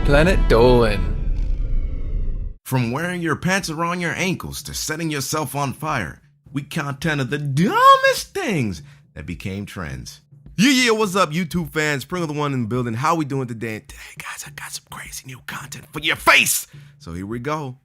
Planet Dolan. From wearing your pants around your ankles to setting yourself on fire, we count 10 of the dumbest things that became trends. Yeah, what's up, YouTube fans? Sprinkle the one in the building. How we doing today? And today, guys, I got some crazy new content for your face. So here we go.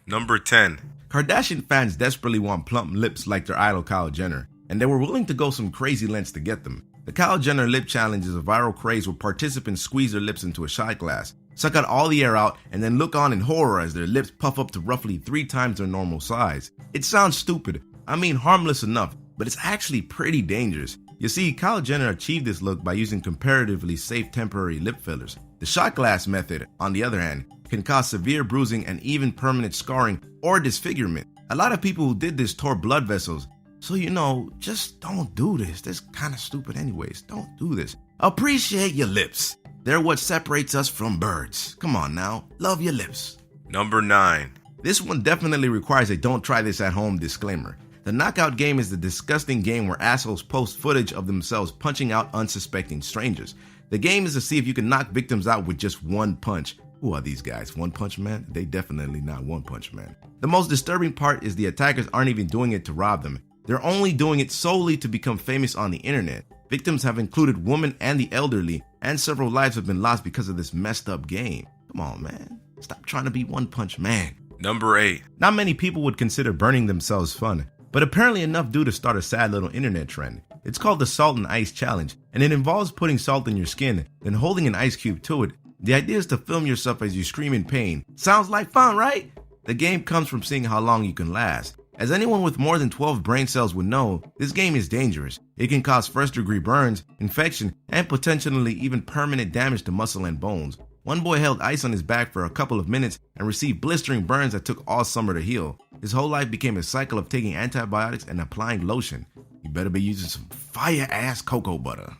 Number 10. Kardashian fans desperately want plump lips like their idol Kylie Jenner, and they were willing to go some crazy lengths to get them. The Kylie Jenner lip challenge is a viral craze where participants squeeze their lips into a shot glass, suck out all the air out, and then look on in horror as their lips puff up to roughly 3 times their normal size. It sounds stupid, harmless enough, but it's actually pretty dangerous. You see, Kylie Jenner achieved this look by using comparatively safe temporary lip fillers. The shot glass method, on the other hand, can cause severe bruising and even permanent scarring or disfigurement. A lot of people who did this tore blood vessels. So, just don't do this. This kind of stupid anyways. Don't do this. Appreciate your lips. They're what separates us from birds. Come on now. Love your lips. Number 9. This one definitely requires a don't try this at home disclaimer. The knockout game is the disgusting game where assholes post footage of themselves punching out unsuspecting strangers. The game is to see if you can knock victims out with just one punch. Who are these guys? One Punch Man? They definitely not One Punch Man. The most disturbing part is the attackers aren't even doing it to rob them. They're only doing it solely to become famous on the internet. Victims have included women and the elderly, and several lives have been lost because of this messed up game. Come on, man. Stop trying to be One Punch Man. Number 8. Not many people would consider burning themselves fun, but apparently enough do to start a sad little internet trend. It's called the Salt and Ice Challenge, and it involves putting salt in your skin, then holding an ice cube to it. The idea is to film yourself as you scream in pain. Sounds like fun, right? The game comes from seeing how long you can last. As anyone with more than 12 brain cells would know, this game is dangerous. It can cause first-degree burns, infection, and potentially even permanent damage to muscle and bones. One boy held ice on his back for a couple of minutes and received blistering burns that took all summer to heal. His whole life became a cycle of taking antibiotics and applying lotion. You better be using some fire-ass cocoa butter.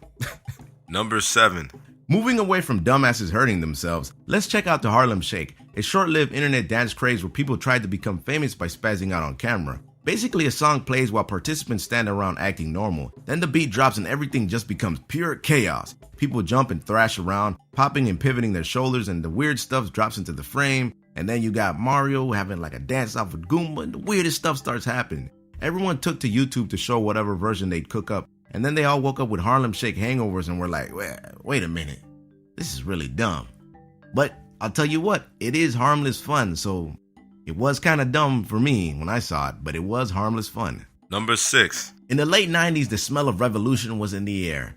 Number 7. Moving away from dumbasses hurting themselves, let's check out the Harlem Shake, a short-lived internet dance craze where people tried to become famous by spazzing out on camera. Basically, a song plays while participants stand around acting normal. Then the beat drops and everything just becomes pure chaos. People jump and thrash around, popping and pivoting their shoulders, and the weird stuff drops into the frame. And then you got Mario having like a dance off with Goomba, and the weirdest stuff starts happening. Everyone took to YouTube to show whatever version they'd cook up, and then they all woke up with Harlem Shake hangovers and were like, wait a minute, this is really dumb. But I'll tell you what, it is harmless fun, so it was kind of dumb for me when I saw it, but it was harmless fun. Number 6. In the late 90s, the smell of revolution was in the air.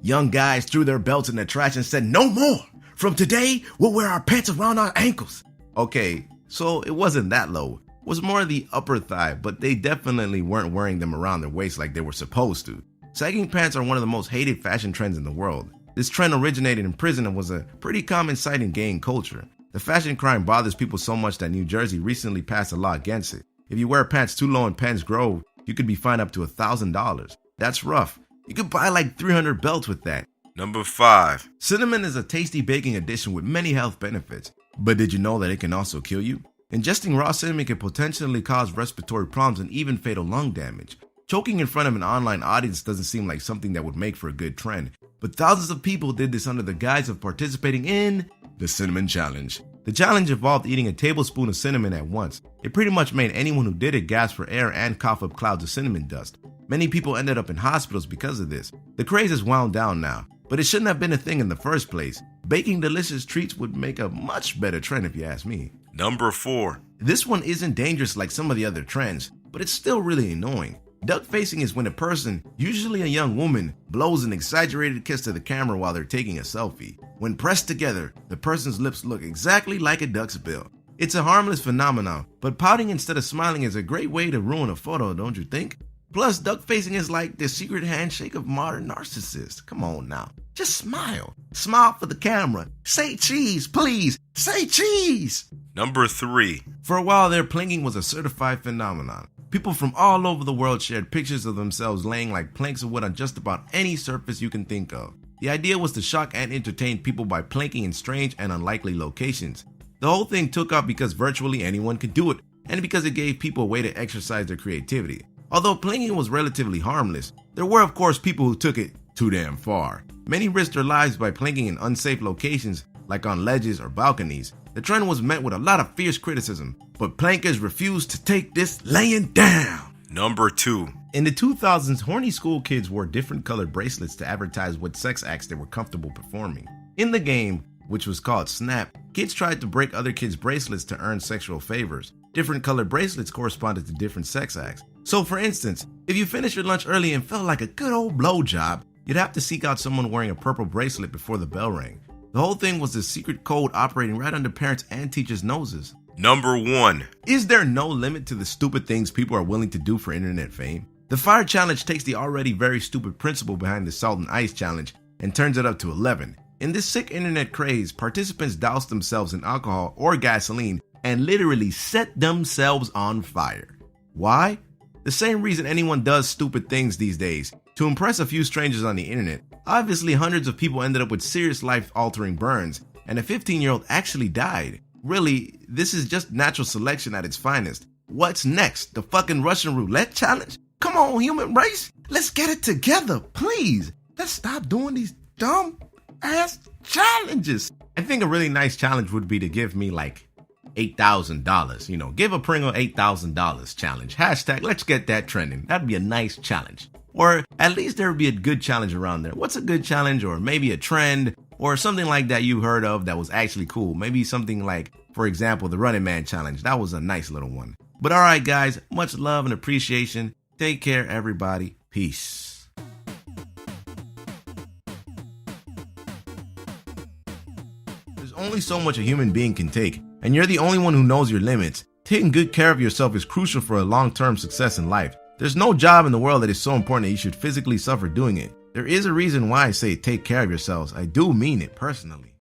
Young guys threw their belts in the trash and said, "No more! From today, we'll wear our pants around our ankles." Okay, so it wasn't that low. It was more the upper thigh, but they definitely weren't wearing them around their waist like they were supposed to. Sagging pants are one of the most hated fashion trends in the world. This trend originated in prison and was a pretty common sight in gang culture. The fashion crime bothers people so much that New Jersey recently passed a law against it. If you wear pants too low in Penn's Grove, you could be fined up to $1,000. That's rough. You could buy like 300 belts with that. Number 5. Cinnamon is a tasty baking addition with many health benefits. But did you know that it can also kill you? Ingesting raw cinnamon can potentially cause respiratory problems and even fatal lung damage. Choking in front of an online audience doesn't seem like something that would make for a good trend. But thousands of people did this under the guise of participating in the Cinnamon Challenge. The challenge involved eating a tablespoon of cinnamon at once. It pretty much made anyone who did it gasp for air and cough up clouds of cinnamon dust. Many people ended up in hospitals because of this. The craze is wound down now, but it shouldn't have been a thing in the first place. Baking delicious treats would make a much better trend if you ask me. Number 4. This one isn't dangerous like some of the other trends, but it's still really annoying. Duck facing is when a person, usually a young woman, blows an exaggerated kiss to the camera while they're taking a selfie. When pressed together, the person's lips look exactly like a duck's bill. It's a harmless phenomenon, but pouting instead of smiling is a great way to ruin a photo, don't you think? Plus, duck facing is like the secret handshake of modern narcissists. Come on now, just smile. Smile for the camera. Say cheese, please. Say cheese. Number 3. For a while there, plinking was a certified phenomenon. People from all over the world shared pictures of themselves laying like planks of wood on just about any surface you can think of. The idea was to shock and entertain people by planking in strange and unlikely locations. The whole thing took off because virtually anyone could do it, and because it gave people a way to exercise their creativity. Although planking was relatively harmless, there were of course people who took it too damn far. Many risked their lives by planking in unsafe locations, like on ledges or balconies. The trend was met with a lot of fierce criticism, but plankers refused to take this laying down. Number 2. In the 2000s, horny school kids wore different colored bracelets to advertise what sex acts they were comfortable performing. In the game, which was called Snap, kids tried to break other kids' bracelets to earn sexual favors. Different colored bracelets corresponded to different sex acts. So for instance, if you finished your lunch early and felt like a good old blowjob, you'd have to seek out someone wearing a purple bracelet before the bell rang. The whole thing was a secret code operating right under parents' and teachers' noses. Number 1. Is there no limit to the stupid things people are willing to do for internet fame? The Fire Challenge takes the already very stupid principle behind the Salt and Ice Challenge and turns it up to 11. In this sick internet craze, participants douse themselves in alcohol or gasoline and literally set themselves on fire. Why? The same reason anyone does stupid things these days, to impress a few strangers on the internet. Obviously, hundreds of people ended up with serious life-altering burns, and a 15-year-old actually died. Really, this is just natural selection at its finest. What's next? The fucking Russian roulette challenge? Come on, human race. Let's get it together, please. Let's stop doing these dumb ass challenges. I think a really nice challenge would be to give me like $8,000. Give a Pringle $8,000 challenge. Hashtag, let's get that trending. That'd be a nice challenge. Or at least there would be a good challenge around there. What's a good challenge? Or maybe a trend or something like that you heard of that was actually cool. Maybe something like, for example, the Running Man challenge. That was a nice little one. But all right, guys, much love and appreciation. Take care, everybody. Peace. There's only so much a human being can take, and you're the only one who knows your limits. Taking good care of yourself is crucial for a long-term success in life. There's no job in the world that is so important that you should physically suffer doing it. There is a reason why I say take care of yourselves. I do mean it personally.